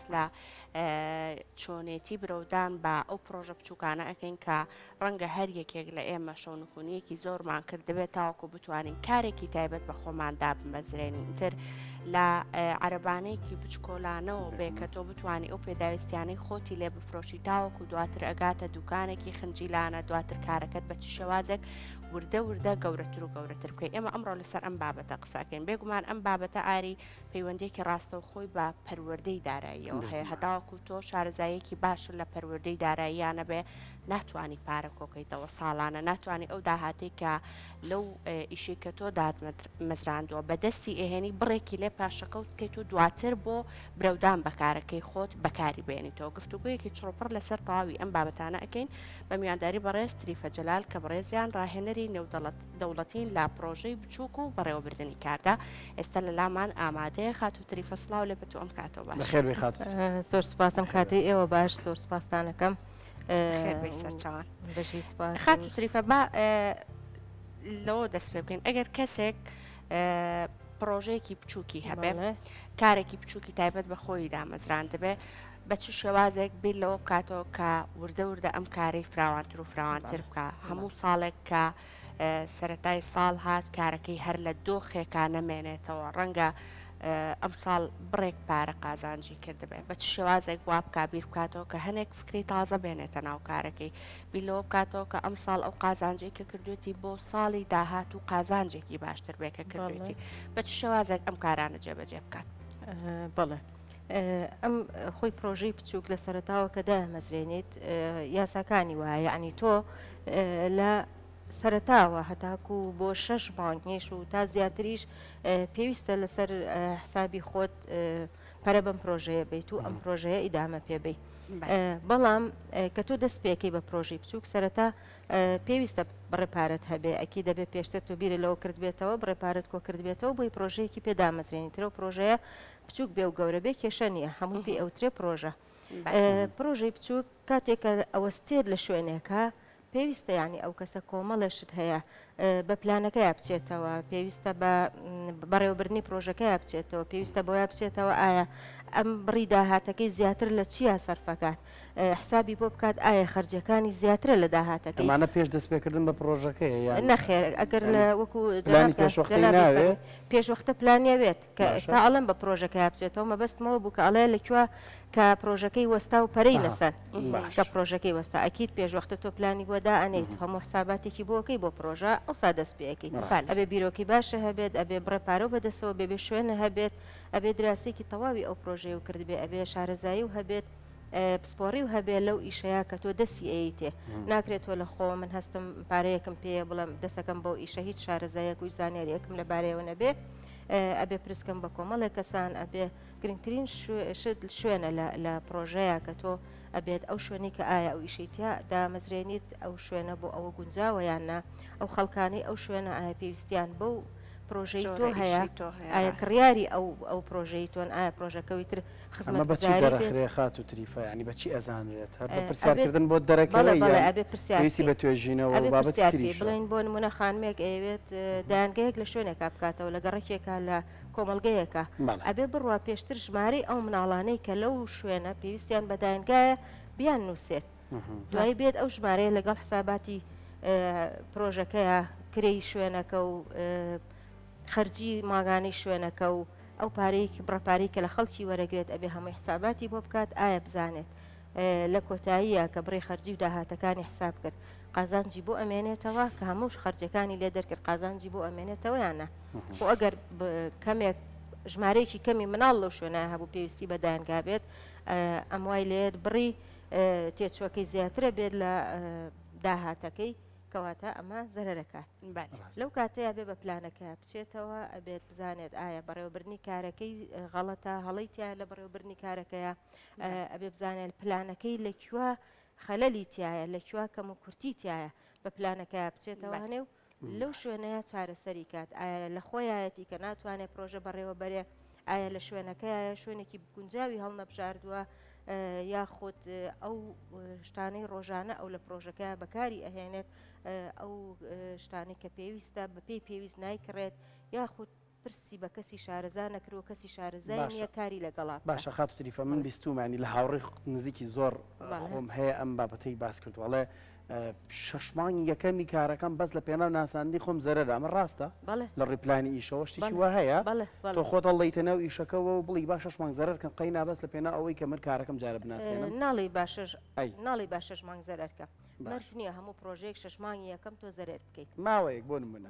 باس لە چۆنێتی برەودان بە ئەو پرۆژە بچووکانە ئەەکەین کە ڕەنگە هەر یەکێک لە ئێمە شەونخونیەکی زۆرمان کرد دەبێت تاوەکو بتوانین کارێکی تایبەت بە خۆماندا بمەزرێنین تر لە عەرەبانەیەکی بچکۆلانەوە بێ کە تۆ بتوانانی ئەو پێداویستیانەی خۆتی لێ بفرۆشی تاوەکو دواتر ئەگاتە دوکانێکی خنجیلانە دواتر کارەکەت بە چ شێوازێک وردە وردە گەورەتر و گەورەتر بکەی. ئێمە ئەمڕۆ لەسەر ئەم بابەتە قساکەین بێگومان ئەم بابەتە ئاری پەیوەندێکی ڕاستەو خۆی بە پەروەردەی داراییەوە هەیە هەتاوەکو تۆ شارەزایەکی باشە لە پەروەردەی داراییانە بێ ناتوانانی پارە کۆکەیتەوە ساڵانە ناتوانانی ئەو داهاتەی کە لەو ئیشی کە تۆ دادمەزراندووە بەدەستی ئێهێنی بڕێکی لێ پاشەکەوت بکەیت و دواتر بۆ برەودان بەکارەکەی خۆت بەکاری بێنیتەوە. گفتوگویەکی چڕۆپڕ لەسەر تەواوی ئەم بابەتانە ئەەکەین بە میوانداری بەڕێز تریفە جەلال کە بەڕێزیان ڕاهێنەری نێودەوڵەتین لا پرۆژەی بچووک و بەڕێوەبردننی کاردا ئێستا لە لامان ئامادەیە خات و تریفە سڵاو لێ بەتو ئەم کاتەوە باش بەخێر بێ خات زۆر سپاسم کاتی ئێوە باش زۆر سپاسانەکەم سەرچوان بەشی سپاس خات و تریفە با لەوە دەست پێ بکەین ئەگەر کەسێک پرۆژەیەکی بچووکی هەبێ کارێکی بچووکی تایبەت بە خۆی دامەزران دەبێ بە چ شێوازێک بیر لەوە بکاتەوە کە وردە وردە ئەم کارەی فراوانتر و فراوانتر بکە هەموو ساڵێک کە سەرەتای ساڵ هات کارەکەی هەر لە دۆخێکا نەمێنێتەوە ڕەنگە ئەم ساڵ بڕێک پارە قازانجی کردبێ بە چ شێوازێک وا بکە بیر بکاتەوە کە هەنێک فکری تازە بێنێتە ناو کارەکەی بیلەوە بکاتەوە کە ئەم ساڵ ئەو قازانجی کە کردوێتی بۆ ساڵی داهات و قازانجێکی باشتر بێ کە کردوێتی بە چ شێوازێک ئەم کارانە جێبەجێ بکات. بەڵێ ئەم خۆی پرۆژەی بچووک لە سەرتاوە کە دامەزرێنیت یاساکانی وایە یعنی تۆ لە سەرتاوە هەتاکو بۆ 6 مانگنیش و تا زیاتریش پێویستە لەسەر حسابی خۆت پەرە بەم پرۆژەیە بیت و ئەم پرۆژەیە ئیدامە پێبی. بەڵام کە تۆ دەست پێکەی بە پرۆژی بچووک سەرەتا پێویستە بڕێپارەت هەبێ ئەکی دەبێت پێشتر تۆ بیرە لەوە کردبێتەوە بڕێپارەت کۆ کردبێتەوە بۆی پرۆژەیەکی پێدامەزرێنیترەوە پرۆژەیە بچووک بێ و گەورە بێ کێشە نییە هەموو پێ ئەوترێ پرۆژە پرۆژەی بچووک کاتێکە ئەوە ستێر لە شوێنێکە پێویستە ینی ئەو کەسە کۆمەڵەشت هەیە بە پلانەکەی بچێتەوە پێویستە بە بەڕێوەبرنی پرۆژەکەی بچێتەوە پێویستە بۆیە بچێتەوە ئایا ئەم بڕی داهاتەکەی زیاتر لە چیا سەرفەکات حسابی بۆ بکات ئایا خەرجەکانی زیاترە لە داهاتەکەی ئەمانە پێش دەست پێکردن بە پرۆژەکەی نەخێر ئەگەر لە وەکو پێشوەختە پلانیاوێت کە ئێستا ئەڵم بە پرۆژەکەی بچێتەوە مەبەستمەوە بوو کە ئەڵێ لەکوێ کە پرۆژەکەی وەستا و پەرەی نەسەر کە پرۆژەکەی وەستا ئەکییت پێشوەختە تۆ پلانی بۆدا ئەنیت هەموو حساباتێکی بۆکەی بۆ پرۆژە ئەوسا دەست پێەکەی ئەبێ بیرۆکی باشە هەبێت ئەبێ بڕێپارە بەدەسەوە بێبێ شوێنە هەبێت ئەبێ دراسێکی تەواوی ئەو پرۆژەیە و کردبێ ئەبێ شارەزایی و هەبێت پسپۆڕی و هەبێ لەو ئیشەیە کە تۆ دەستی ئەیتێ ناکرێتەوە لە خۆ من هەستم پارەیەکم پێ بڵم دەسەکەم بۆ ئیشە هیچ شارەزایەک و زانیاریەکەم لە بارەیەوە نەبێ ئەبێ پرسکەم بە کۆمەڵێک کەسان ئەبێ گرنگترین شوێنە لە پرۆژەیە کە تۆ ئەبێت ئەو شوێنی کە ئایا ئەو ئیشیتیا دامەزرێنیت ئەو شوێنە بۆ ئەوە گونجاوە یاننا ئەو خەڵکانی ئەو شوێنە ئایا پێویستیان بەو پرۆژەی تۆ هەیە ئایا کڕیاری ئەو پرۆژەی تۆن ئایا پرۆژەکەی تر خزمەت بەچی خات و تریفە ینی بەچی ئەزانرێت هەر بە پرسیارکردن بۆ دەرەکەوە ئەبێ پرسیارسی بە توێژینەوە بابەت بڵین بۆ نمونە خانمێک ئەوێت دایانگەیەک لە شوێنێکا بکاتەوە لە گەڕێکێکە لە کۆمەلگەیەکە ئەبێ بڕوا پێشتر ژمارەی ئەو مناڵانەی کە لەو شوێنە پێویستیان بە دایانگایە بیان نووسێت دوایی بێت ئەو ژمارەیە لەگەڵ حساباتی پرۆژەکەیە کرێی شوێنەکە و خەرجی ماگانی شوێنەکە و ئەو پارەی بڕپارەی کە لە خەڵکی وەرەگرێت ئەبێ هەمووی حساباتی بۆ بکات ئایا بزانێت لە کۆتاییە کە بڕێ خەرجی و داهاتەکانی حساب کرد قازانجی بۆ ئەمێنێتەوە کە هەمووش خەرجەکانی لێ دەرکرد قازانجی بۆ ئەمێنێتەوە یانە و ئەگەر کەمێک ژمارەیەکی کەمی مناڵ لەو شوێنە هەبوو پێویستی بە دایانگا بێت ئەم وای لێت بڕی تێچووەکەی زیاترە بێت لە داهاتەکەی کەواتە ئەمە زەرەرەکات لەو کاتەیە بێ بە پلانەکە بچێتەوە ئەبێت بزانێت ئایا بەڕێوەبرنی کارەکەی غەڵەتە هەڵەیتیا لە بەڕێوەبرنی کارەکەیە ئەبێ بزانێت پلانەکەی لەکوێ خەلەلی تایە لەکوێ کەم و کورتی تایە بە پلانەکە بچێتەوە هەنێ و لەو شوێنەیە چارەسەری کات ئایا لە خۆیەتی کە ناتوانێت پرۆژە بەڕێوەبەرێ ئایا لە شوێنەکەیە شوێنێکی گونجاوی هەڵنەبژاردووە یاخود ئەو شتانەی ڕۆژانە ئەو لە پرۆژەکە بەکاری ئەهێنێت ئەو شتانی کە پێویستە بەپێی پێویست نایکڕێت یاخود پرسی بە کەسی شارەزا نەکرۆ کەسی شارەزای نییە کاری لەگەڵا باشە خات و تریفە من بیستومانی لە هاوڕێی نزیکی زۆر خۆم هەیە ئەم بابەتەی باس کردوڵێ 6 مانگی یەکەمی کارەکەم بەس لە پێناو ناساندی خۆم زەرەرا ئەمە ڕاستە لە ڕیپلانی ئیشەوە شتێکی وا هەیە تۆ خۆت هەڵڵیتە ناو ئیشەکەەوە و بڵی با 6 مانگ زەرەرکەم قەی نابەست لە پێنا ئەوەی کە من کارەکەم جارە بناسێنم ناڵی با 6 مانگ زەرەرکە مەرج نییە هەموو پرۆژەیەک 6 مانگی یەکەم تۆ زەرێر بکەیت ماوەیەک بۆ نمونە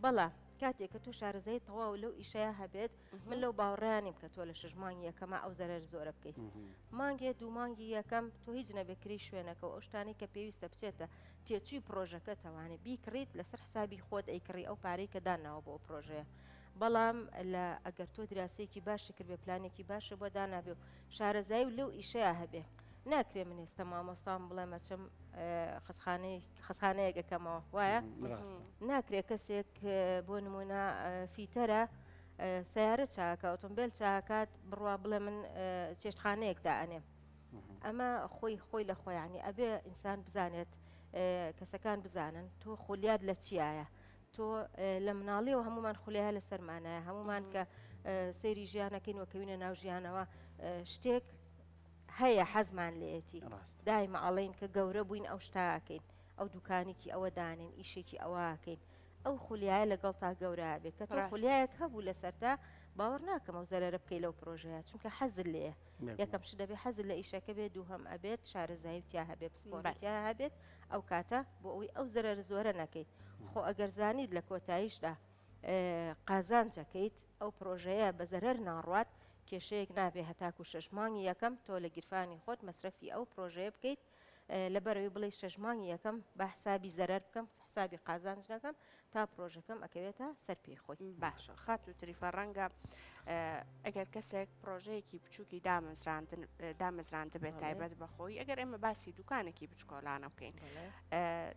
بەڵێ کاتێک کە تۆ شارەزای تەواو لەو ئیشەیە هەبێت من لەو باوەڕیانیم کە تۆ لە 6 مانگی یەکەمە ئەو زەرەر زۆرە بکەیت مانگێ دوو مانگی یەکەم تۆ هیچ نەبێکری شوێنەکە و ئەو شتانی کە پێویستە بچێتە تێچووی پرۆژەکە تەوانێت بیکڕیت لەسەر حسابی خۆت ئەیکڕی ئەو پارەی کە داناوە بۆ ئەو پرۆژەیە بەڵام لە ئەگەر تۆ دراسەیەکی باشی کرد بێ پلانێکی باشە بۆ دانابێ و شارەزایی و لەو ئیشەیە هەبێ ناکرێ من ئێستا مامۆستام بڵێ مەچەم خستخانەیەکەکەمەوە وایە ناکرێ کەسێک بۆ نمونە فیتەرە سیارە چاکە ئۆتۆمبیل چاکات بڕوا بڵێ من چێشتخانەیەکدا ئەنێم ئەمە خۆی لە خۆیانی ئەبێ ئینسان بزانێت کەسەکان بزانن تۆ خۆلیات لە چیایە تۆ لە مناڵیەوە هەمومان خولەیە لە سەرمانایە هەمومان کە سەیری ژیانەکەین وەکەوینە ناو ژیانەوە شتێک هەیە حەزمان لێتی دایمە ئەڵێن کە گەورە بووین ئەو شتاکەین ئەو دوکانێکی ئەوە دانین ئیشێکی ئەوەکەین ئەو خولیایە لەگەڵ تا گەورە بێت کە تۆ خولیایەک هەبوو لەسەرتا باوەڕ ناکەم ئەو زەرەرە بکەی لەو پرۆژەیە چونکە حەزل لێ یەکەم ش دەبێت حەزل لە ئیشەکە بێت دووهەم ئەبێت شارەزایی وتیا هەبێت پسپۆرتیا هەبێت ئەو کاتە بۆ ئەوی ئەو زەرەر زۆرە نەکەیت خۆ ئەگەر زانیت لە کۆتاییشدا قازانجەکەیت ئەو پرۆژەیە بە زەرەر ناڕوات کێشەیەک نابێ هەتاکو 6 مانگی یەکەم تۆ لە گیرفانی خۆت مەسرەفی ئەو پرۆژەیە بکەیت لەبەرەوەی بڵێ 6 مانگی یەکەم بە حسابی زەرەر بکەم حسابی قازانج نەکەم تا پرۆژەکەم ئەکەوێتە سەر پێی خۆی باشە خات و تریفە ڕەنگە ئەگەر کەسێک پرۆژەیەکی بچووکی دامەزراندە بێت تایبەت بەخۆی ئەگەر ئێمە باسی دوکانێکی بچکۆلانە بکەین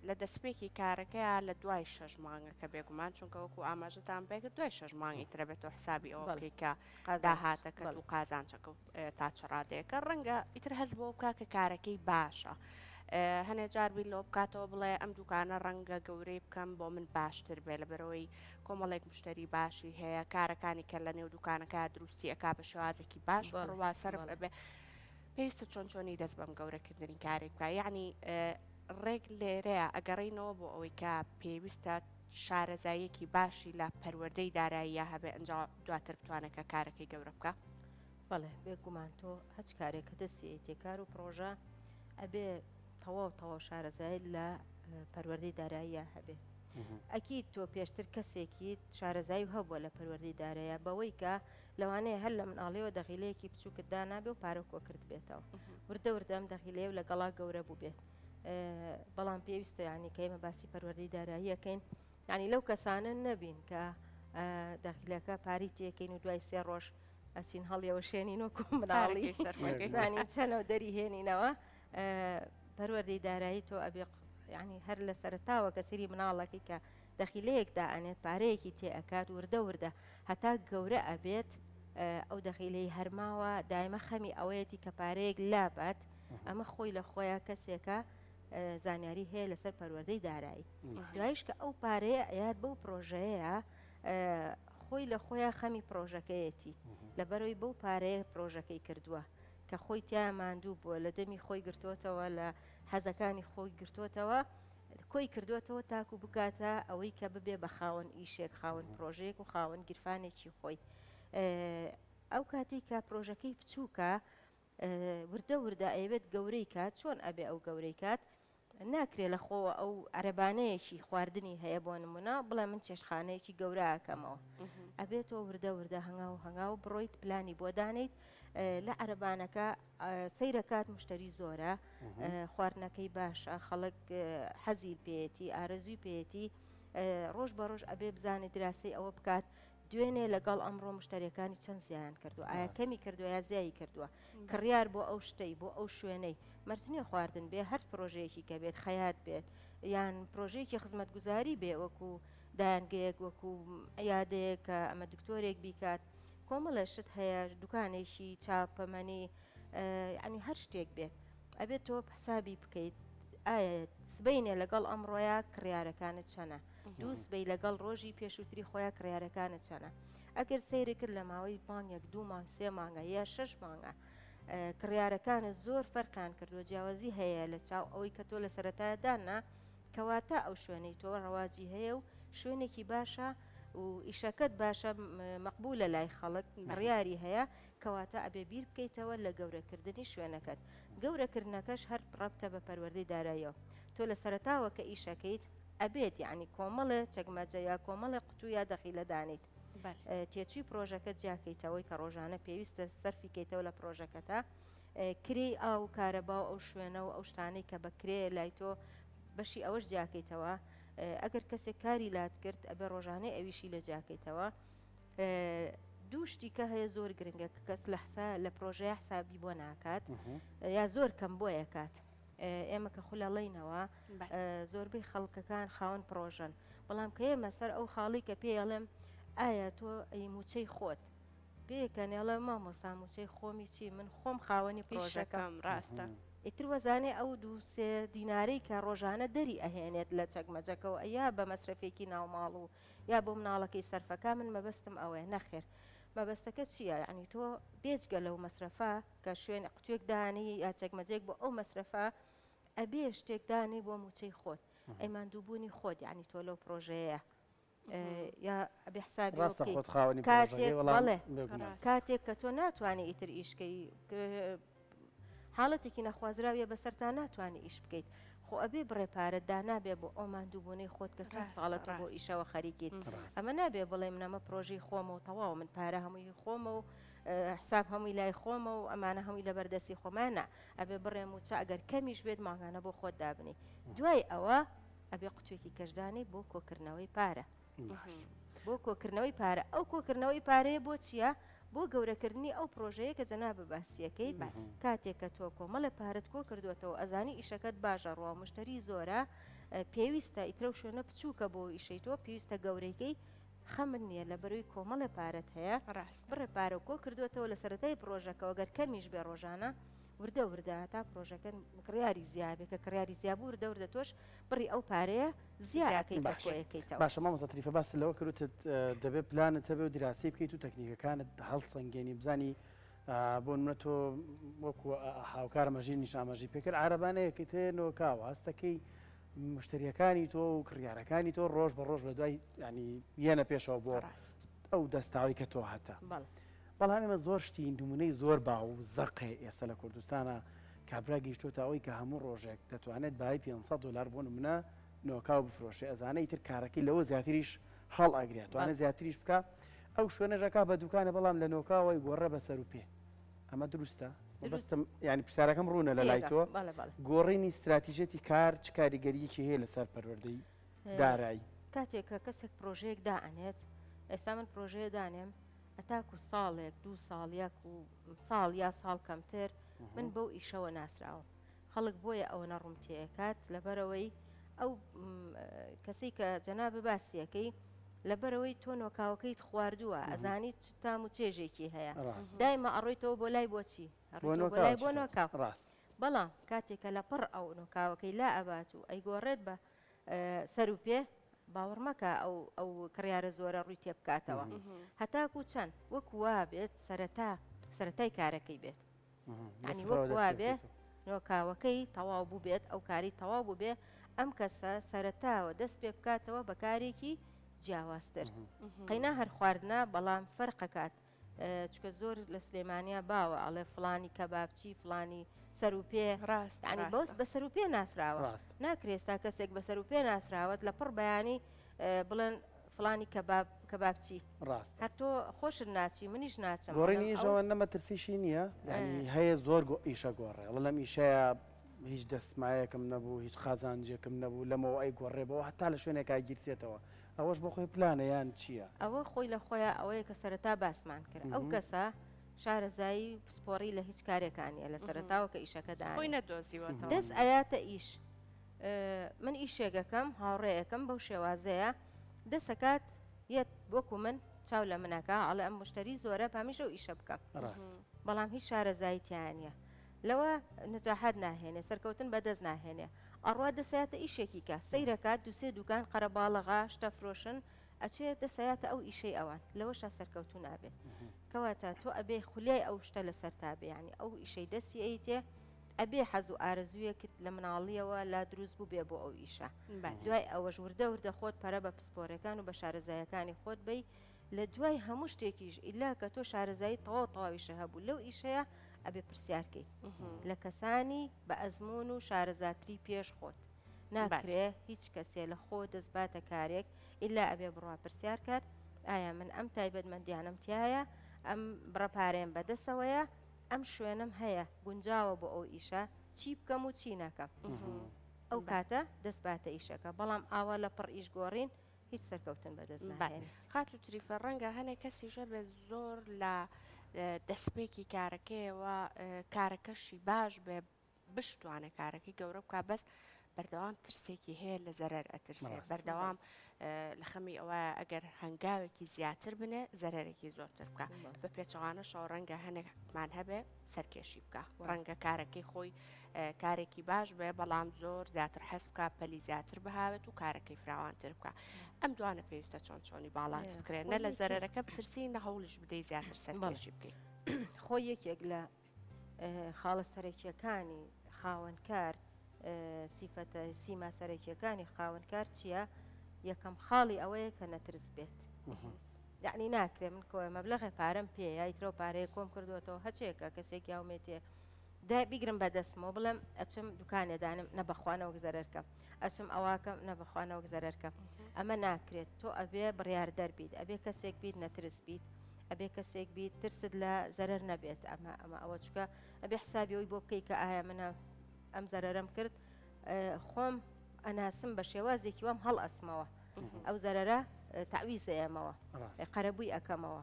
لە دەستپێکی کارەکەیە لە دوای 6 مانگەکە بێگومان چونکە وەکو ئاماژەتان بێگە دوای 6 مانگی ترەبێتەوە حسابی ئەوە بکەیت کە داهاتەکە و قازانچەکە تا چڕادەیەکە ڕەنگە ئیتر هەز بۆ بکە کە کارەکەی باشە هەنێ جاربی لۆ بکاتەوە بڵێ ئەم دوکانە ڕەنگە گەورەی بکەم بۆ من باشتر بێ لەبەرەوەی کۆمەڵێک مشتری باشی هەیە کارەکانی کە لە نێو دوکانەکە دروستی ئەکا بە شێوازێکی باش ڕوا سەرف ئەبێ پێویستە چۆنی دەست بەم گەورەکردنی کارێک بکە یعنی ڕێک لێرەیە ئەگەڕینەوە بۆ ئەوەی کە پێویستە شارەزاییەکی باشی لە پەروەردەی داراییە هەبێ ئەنج دواتر بتوانێتکە کارەکەی گەورە بکە بەڵێ بێگومان تۆ هەچ کارێکە دەستی تێکار و پرۆژە ئەبێ تەواو شارەزایی لە پەروەردەی داراییە هەبێ ئەکی تۆ پێشتر کەسێکی شارەزایی هەبووە لە پەروەردەی دارایە بەوەی کە لەوانەیە هەر لە مناڵەوە دەخیلەیەکی بچووکتدا نابێ و پارە کۆکرد بێتەوە وردەم دەخیلەیە و لە گەڵا گەورە بوو بێت بەڵام پێویستە ینی کە ئێمە باسی پەروەردەی داراییەکەین ینی لەو کەسانە نەبین کە دەخیلەکە پاری تێکەین و دوای 3 ڕۆژ ئەسین هەڵیەوە شوێنین وەکو مناڵی سەرزانی چەنەوە دەری هێنینەوە پەروەردەی دارایی تۆ ئەبێ ینی هەر لە سەرتاوە کە سری مناڵەکەی کە دەخیلەیەکدا ئەنێت پارەیەکی تێئەکات وردە هەتا گەورە ئەبێت ئەو دەخیلەی هەرماوە دایمە خەمی ئەوەیەتی کە پارەیەک لابات ئەمە خۆی لە خۆیان کەسێکە زانیاری هەیە لەسەر پەروەردەی دارایی دوایش کە ئەو پارەیە ئەیات بەو پرۆژەیە خۆی لە خۆیان خەمی پرۆژەکەیەتی لەبەرەوەی بەو پارەیە پرۆژەکەی کردووە کە خۆی تیا ماندوو بووە لە دەمی خۆی گرتوتەوە لە حەزەکانی خۆی گرتوتەوە کۆی کردوێتەوە تاکو بکاتە ئەوەی کە ببێ بە خاوەن ئیشێک خاوەن پرۆژەیەک و خاوەن گیرفانێکی خۆی ئەو کاتی کە پرۆژەکەی بچووکە وردە ئەوێت گەورەی کات چۆن ئەبێ ئەو گەورەی کات ناکرێ لە خۆوە ئەو عەرەبانەیەکی خواردنی هەیە بۆ نمونە بڵێ من چێشتخانەیەکی گەورەکەمەوە ئەبێتەوە وردە هەنگاو بڕۆیت پلانی بۆ دانیت لە عەرەبانەکە سەیرەکات مشتری زۆرە خواردنەکەی باشە خەڵک حەزی پێێتی ئارەزوی پێێتی ڕۆژ بە ڕۆژ ئەبێ بزانێت دراسی ئەوە بکات دوێنێ لەگەڵ ئەمڕۆ مشتریەکانی چەند زیان کردو ئایا کەمی کردووە یا زیایی کردووە کڕیار بۆ ئەو شتەی بۆ ئەو شوێنەی مەرجنیە خواردن بێ هەر پرۆژەیەکی کە بێت خەیات بێت یان پرۆژەیەکی خزمەتگوزاری بێ وەکو دایانگەیەک وەکو عیادەیەک کە ئەمە دکتۆرێک بیکات کۆمەڵە شت هەیە دوکانێکی چاپەمەنی ینی هەر شتێک بێت ئەبێت تۆ حسابی بکەیت ئایا سبەینێ لەگەڵ ئەمڕۆیە کڕیارەکانت چەنە دوو سبەی لەگەڵ ڕۆژی پێشووتری خۆیان کڕیارەکانت چەنە ئەگەر سەیری کرد لە ماوەی مانگێک 2 مانگ 3 مانگە یا 6 مانگە کڕیارەکانت زۆر فەرقان کردووە جیاوازی هەیە لە چاو ئەوەی کە تۆ لە سەرەتایدانا کەواتە ئەو شوێنەی تۆ ڕەواجی هەیە و شوێنێکی باشە و ئیشەکەت باشە مەقبولە لای خەڵک بڕیاری هەیە کەواتە ئەبێ بیر بکەیتەوە لە گەورەکردنی شوێنەکەت گەورەکردنەکەش هەر ڕەبتە بە پەروەردەی داراییەوە تۆ لە سەرەتاوە کە ئیشەکەیت ئەبێت یعنی کۆمەڵێ چەکمەجە یا کۆمەڵی قوتو یا دەخیلە دانیت تێچووی پرۆژەکە جیاکەیتەوەی کە ڕۆژانە پێویستە سەرفیکەیتەوە لە پرۆژەکەتە کری ئاو کارەبا و ئەو شوێنە و ئەو شتانەی کە بەکرێ لای تۆ بەشی ئەوەش جیاکەیتەوە ئەگەر کەسێک کاری لات کرد ئەبێ ڕۆژانەی ئەویشی لە جیاکەیتەوە دوو شتی کە هەیە زۆر گرنگە کەس لە لە پرۆژەیە حسابی بۆ ناکات یا زۆر کەم بۆ یەکات ئێمە کە خولەڵینەوە زۆربەی خەڵکەکان خاوەن پرۆژن بەڵام کە ئێمە سەر ئەو خاڵی کە پێڵێم ئایا تۆ ئەی موچەی خۆت پێکەنێڵە مامۆسا موچەی خۆمی چی من خۆم خاوەنی پرۆژەکەم ڕاستە ئیتر وەزانێ ئەو 2-3 دینارەی کە ڕۆژانە دەری ئەهێنێت لە چەکمەجەکەەوە یا بە مەسرفێکی ناوماڵ و یا بۆ مناڵەکەی سەرفەکە من مەبەستم ئەوەیە نەخێر مەبەستەکە چییە؟ یعنی تۆ بێجگە لەو مەسرفە کە شوێن قوتوێک دانی یا چەکمەجێک بۆ ئەو مەسرفە ئەبێ شتێک دانی بۆ موچەی خۆت ئەیمان دووبوونی خۆت یعنی تۆ لەو پرۆژەیە یا ئەبێ حسابی کاتێک کە تۆ ناتوانانی ئیتر ئیشکەی حاڵەتێکی نەخوازراویە بەسەرتا ناتوانانی ئیش بکەیت خۆ ئەبێ بڕێ پارە دانابێ بۆ ئەو ماندووبوونەی خۆت کە چەند ساڵەتە بۆ ئیشەوە خەریکیت ئەمە نابێ بڵێ منەمە پرۆژەی خۆمە و تەواو من پارە هەمووی خۆمە و حساب هەمووی لای خۆمە و ئەمانە هەمووی لە بەردەستی خۆمانە ئەبێ بڕێم و چ ئەگەر کەمیش بێت ماگانە بۆ خۆت دابنی دوای ئەوە ئەبێ قوتوێکی کەشدانی بۆ کۆکردنەوەی پارە بۆ کۆکردنەوەی پارە ئەو کۆکردنەوەی پارەیە بۆ چییە؟ بۆ گەورەکردنی ئەو پرۆژەیە کە جەنابە باسیەکەیت کاتێک کە تۆ کۆمەڵە پارەت کۆ کردوێتەوە ئەزانی ئیشەکەت باشە ڕوا مشتری زۆرە پێویستە ئیترە و شوێنە بچووکە بۆ ئیشەی تۆ پێویستە گەورەیەکەی خەمن نییە لە بەروی کۆمەڵە پارەت هەیە بڕێ پارە و کۆ کردوێتەوە لە سەرەتای پرۆژەکەەوە گەر کەمیش بێ ڕۆژانە وردە وردە تا پرۆژەکە کڕیاری زیابێت کە کڕیاری زیابوو وردە وردە تۆش بڕی ئەو پارەیە زیاتەکەیتەوە باشە مامۆستا تریفە باس لەوە کردوتت دەبێت پلانت هەبێ و دراسی بکەیت و تەکنیکەکانت هەڵسەنگێنی بزانی بۆ منە تۆ وەکو هاوکارە مەژیر نیشامەژی پێکرد عربانەیەکەی تێنەوە کاوە هەستەکەی مشتریەکانی تۆ و کڕیارەکانی تۆ ڕۆژ بە ڕۆژ لە دوای ینی یەنە پێشەوە بۆ ئەو دەستاوی کە تۆ هەتا بەڵام ئێمە زۆر شتی نمونەی زۆر باو و زەقێ ئێستا لە کوردستانە کابرا گەیشتۆتە ئەوەی کە هەموو ڕۆژێک دەتوانێت بای $500 بۆ نمونە نۆکاو بفرۆشێ ئەزانەی تر کارەکەی لەوە زیاتریش هەڵ ئەگرێت توانێت زیاتریش بکە ئەو شوێنەژەکە بە دوکانە بەڵام لە نۆکاوەی گۆڕە بەسەر و پێ ئەمە دروستە بەستم ینی پرسیارەکەم ڕوونە لە لای تۆ گۆڕینی استراتیژێتی کار چ کاریگەریەکی هەیە لەسەر پەروەردەی دارایی کاتێک کە کەسێک پرۆژەیەک دائەنێت ئێستا من پرۆژەیە دانێم ئەتاکو ساڵێک 2 ساڵ یاک و ساڵ یا ساڵ کەمتر من بەو ئیشەوە ناسراوە خەڵک بۆیە ئەوە نەڕوم تێکات لەبەرەوەی ئەو کەسی کە جەنابە باسیەکەی لەبەرەوەی تۆ نۆکاوەکەیت خواردووە ئەزانی تام و چێژێکی هەیە دایمە ئەڕۆیتەوە بۆ لای بۆچی لای بۆ نۆکاو بەڵام کاتێکە لە پڕ ئەو نۆکاوەکەی لا ئەبات و ئەیگۆڕێت بە سەر و پێ باوەڕ مەکە ئەو کڕیارە زۆرە ڕووی تێ بکاتەوە هەتاکو چەند وەکووا بێت سەرەتای کارەکەی بێت ینی وەکووا بێ نۆکاوەکەی تەواو بوو بێت ئەو کاری تەواو بوو بێ ئەم کەسە سەرەتاوە دەست پێ بکاتەوە بە کارێکی جیاوازتر قەینا هەر خواردنە بەڵام فەرقەکات چکە زۆر لە سلێمانیا باوە ئەڵێ فلانی کەبابچی فلانی سەر و پێ ڕاستنی بەس بە سەر و پێ ناسراوە ناکرێستا کەسێک بە سەر و پێ ناسراوت لە پڕ بەیانی بڵێن فلانی کەبابچی ڕاست هەر تۆ خۆشت ناچی منیش ناچم گۆڕینیژەوە نەمە ترسیشی نییە ینی هەیە زۆر ئیشە گۆڕێ ئەڵە لەم ئیشەیە هیچ دەستمایەکەم نەبوو هیچ خازانجێکم نەبوو لەمەوە ئەی گۆڕێبەوە هەتا لە شوێنێکا گیرسێتەوە ئەوەش بۆ خۆی پلانە یان چییە؟ ئەوە خۆی لە خۆیان ئەوەیە کە سەرەتا باسمان کرد ئەو کەسە شارەزایی پسپۆڕی لە هیچ کارێکانیە لە سەرەتاوە کە ئیشەکەدا خۆی نەدۆزیوەتەوە دەست ئەیاتە ئیش من ئیشێگەکەم هاوڕێیەکەم بەو شێوازەیە دەسەکات یەت وەکو من چاو لە منەکە ئەڵێ ئەم مشتری زۆرە پامیشە و ئیشە بکەم بەڵام هیچ شارەزایی تیانە لەوە نەجاحەت ناهێنێ سەرکەوتن بەدەست ناهێنێ ئەڕوا دەسایەتە ئیشێکی کە سەیرەکات دووسێ دوکان قەرەباڵغا شتە فرۆشن ئەچێت دەسایەتە ئەو ئیشەی ئەوان لەوەشە سەرکەوتو نابێت کەواتە تۆ ئەبێ خولیای ئەو شتە لەسەر تابێ ینی ئەو ئیشەی دەستی ئەیتێ ئەبێ حەز و ئارەزوویەکت لە مناڵیەوە لا دروست بوو بێ بۆ ئەو ئیشە دوای ئەوەش وردە وردە خۆت پەرە بە پسپۆرەکان و بە شارەزایەکانی خۆت بی لە دوای هەموو شتێکیش ئیلا کە تۆ شارەزایی تەواویشە هەبوو لەو ئیشەیە ئەبێ پرسیارکەیت لە کەسانی بە ئەزمون و شارەزاتری پێش خۆت ناکرێ هیچ کەسێ لە خۆ دەستباتە کارێک ئیلا ئەبێ بڕوا پرسیار کات ئایا من ئەم تایبەتمەندیانم تایە ئەم بڕەپارێن بەدەسەوەیە ئەم شوێنم هەیە گونجاوە بۆ ئەو ئیشە چی بکەم و چی نەکەم ئەو کاتە دەستباتە ئیشەکە بەڵام ئاوا لە پڕ ئیش گۆڕین هیچ سەرکەوتن بەدەست خات و تریفە ڕەنگە هەنێک کەسیژە بێ زۆر لە دەستپێکی کارەکەیەوە کارەکەشی باش بێ بشتوانە کارەکەی گەورە بکە بەس بەردەوام ترسێکی هەیە لە زەرەر ئەترسێ بەردەوام لە خەمی ئەوە ئەگەر هەنگاوێکی زیاتر بنێ زەرەرێکی زۆرتر بکە بە پێچەوانە شەو ڕەنگە هەنێکمان هەبێ سەرکێشی بکە ڕەنگە کارەکەی خۆی کارێکی باش بێ بەڵام زۆر زیاتر حەز بکە پەلی زیاتر بهاوێت و کارەکەی فراوانتر بکە ئەم دوانە پێویستە چۆنی باڵانس بکرێن نە لە زەرەرەکە بترسی نە هەوڵش بدەی زیاتر سەرکێشی بکەیت خۆی یەکێک لە خاڵە سەرەکیەکانی خاوەنکار سیفەتە سیما سەرەکیەکانی خاوەنکار چییە؟ یەکەم خاڵی ئەوەیە کە نەترس بێت یعنی ناکرێ من کۆ مەبلەغی پارەم پێ یایترۆ پارەیە کۆم کردوەوە هەچێکە کەسێکی یاومێتێ دا بیگرم بەدەستمەوە بڵێم ئەچم دوکانێدانم نەبەخواانەوەک زەرەرکەم ئەچم ئەواکەم نەبەخواانەوەک زەرەرکەم ئەمە ناکرێت تۆ ئەبێ بڕیار دەربیت ئەبێ کەسێک بیت نەترس بیت ئەبێ کەسێک بیت ترست لە زەرەر نەبێت ئەمە ئەوە چکە ئەبێ حسابیەوەی بۆ بکەی کە ئایا منە ئەم زەرەرم کرد خۆم ئەناسم بە شێوازێکی وام هەڵ ئەسمەوە ئەو زەرەرە تعویزە ئێمەوە قەرەبووی ئەەکەمەوە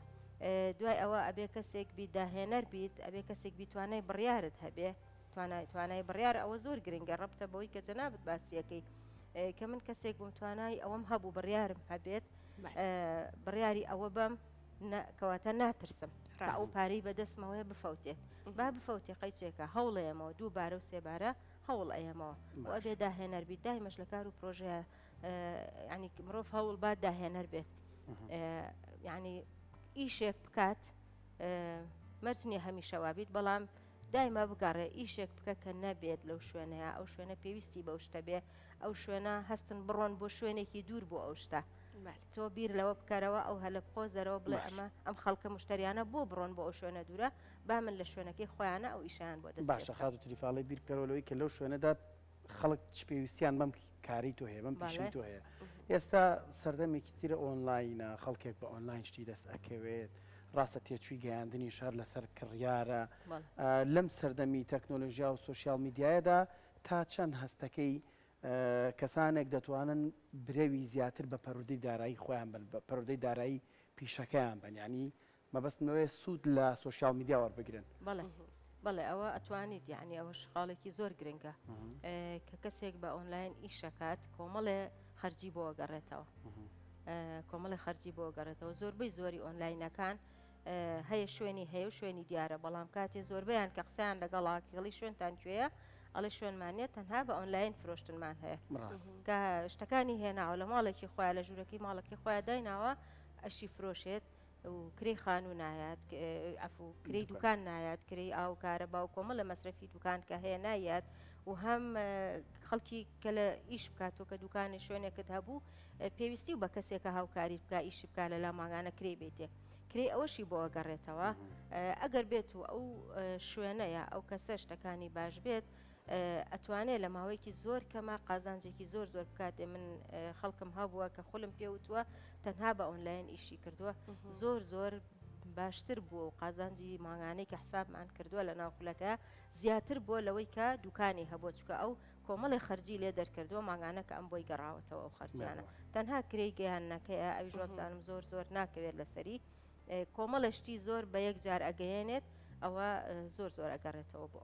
دوای ئەوە ئەبێ کەسێک بیت داهێنەر بیت ئەبێ کەسێک بیتوانای بڕیارت هەبێ توانای بڕیار ئەوە زۆر گرنگە ڕەبتە بەوەی کە جەنابەت باسیەکەی کە من کەسێک بم توانای ئەوەم هەبوو بڕیارم هەبێت بڕیاری ئەوە بەم کەواتە ناترسم ئەو پارەی بەدەستمەوەی بفەوتێت با بفەوتێ قەیچێکە هەوڵەیەمەوە دووبارە و سێبارە هەوڵ ئەیەمەوە و ئەبێ داهێنەر بیت دایمەش لە کار و پرۆژەیە ینی مرۆڤ هەوڵ با داهێنەر بێت ینی ئیشێک بکات مەرجنیە هەمیشەوا بیت بەڵام دایما بگەڕێ ئیشێک بکە کە نەبێت لەو شوێنەیە ئەو شوێنە پێویستی بەو شتە بێ ئەو شوێنە هەستن بڕۆن بۆ شوێنێکی دوور بۆ ئەو شتە تۆ بیر لەوە بکەرەوە ئەو هەلە بخۆزەرەوە بڵێ ئەم خەڵکە مشتریانە بۆ بڕۆن بۆ ئەو شوێنە دوورە با من لە شوێنەکەی خۆیانە ئەو ئیشیان بۆ دەست باشە خات و تریفاڵی بیرکەرەوەی کە لەو شوێنەدا خەڵک پێویستیان بەم کاری تۆ هەیە بەم پیشەی تۆ هەیە ئێستا سەردەمێکی ترە ئۆنلاینە خەڵکێک بە ئۆنلاین شتی دەست ئەکەوێت ڕاستە تێچووی گەیاندنی شار لەسەر کڕیارە لەم سەردەمی تەکنۆلۆژیا و سوۆسیال میدیایەدا تا چەند هەستەکەی کەسانێک دەتوانن برەوی زیاتر بە پەرودەی دارایی خۆیان بن بە پەرودەی دارایی پیشەکەیان بن ینی مەبەستنەوەی سوود لە سوۆسیال میدیا وەربگرن بەڵێ ئەوە ئەتوانیت یعنی ئەوەش خاڵێکی زۆر گرنگە کە کەسێک بە ئۆنلاین ئیشەکات کۆمەڵێ خەرجی بۆ گەڕێتەوە کۆمەڵی خەرجی بۆ گەڕێتەوە زۆربەی زۆری ئۆنلاینەکان هەیە شوێنی هەیە و شوێنی دیارە بەڵام کاتێ زۆربیان کە قسەیان لەگەڵاکیڵی شوێنتان کوێیە ئەڵێ شوێنمانێت تەنها بە ئۆنلاین فرۆشتنمان هەیە کە شتەکانی هێناوە لە ماڵێکی خۆیان لە ژوورەکەی ماڵەکەی خۆیان دایناوە ئەشی فرۆشێت و کری خانوو نایەت ئەفو کری دوکان نایەت کری ئاو کارەبا و کۆمە لە مەسرەفی دوکان کە هەیە نایەت و هەم خەڵکی کە لە ئیش بکاتەوە کە دوکانی شوێنێکت هەبوو پێویستی و بە کەسێکە هاوکاری بکە ئیش بکە لە لا ماگانە کری بێتێ کری ئەوەشی بۆ گەڕێتەوە ئەگەر بێت و ئەو شوێنەیە ئەو کەسە شتەکانی باش بێت ئەتوانێت لە ماوەیەکی زۆر کەمە قازانجێکی زۆر بکاتێ من خەڵکم هەبووە کە خولم پێوتووە تەنها بە ئۆنلاین ئیشی کردووە زۆر باشتر بووە و قازانجی ماگانەی کە حسابمان کردووە لە ناوخولەکە زیاتر بۆ لەوەی کە دوکانی هەبوو چکە ئەو کۆمەڵی خەرجی لێ دەرکردووە ماگانە کە ئەم بۆی گەڕاوەتەوە ئەو خەرجیانە تەنها کرێی گەیانەکەیە ئەوی ژوابزانم زۆر ناکەوێت لەسەری کۆمەڵشتی زۆر بە یەک جار ئەگەیێنێت ئەوە زۆر زۆرەگەڕێتەوە بۆ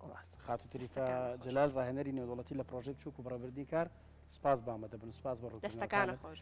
خات و تریفە جەلال ڕاهێنەری نێودوڵەتی لە پرۆژەی بچووک و بەڕێوەبردنی کار سپاس بامە دەبن سپاس بە ڕوودەستەکانە خۆش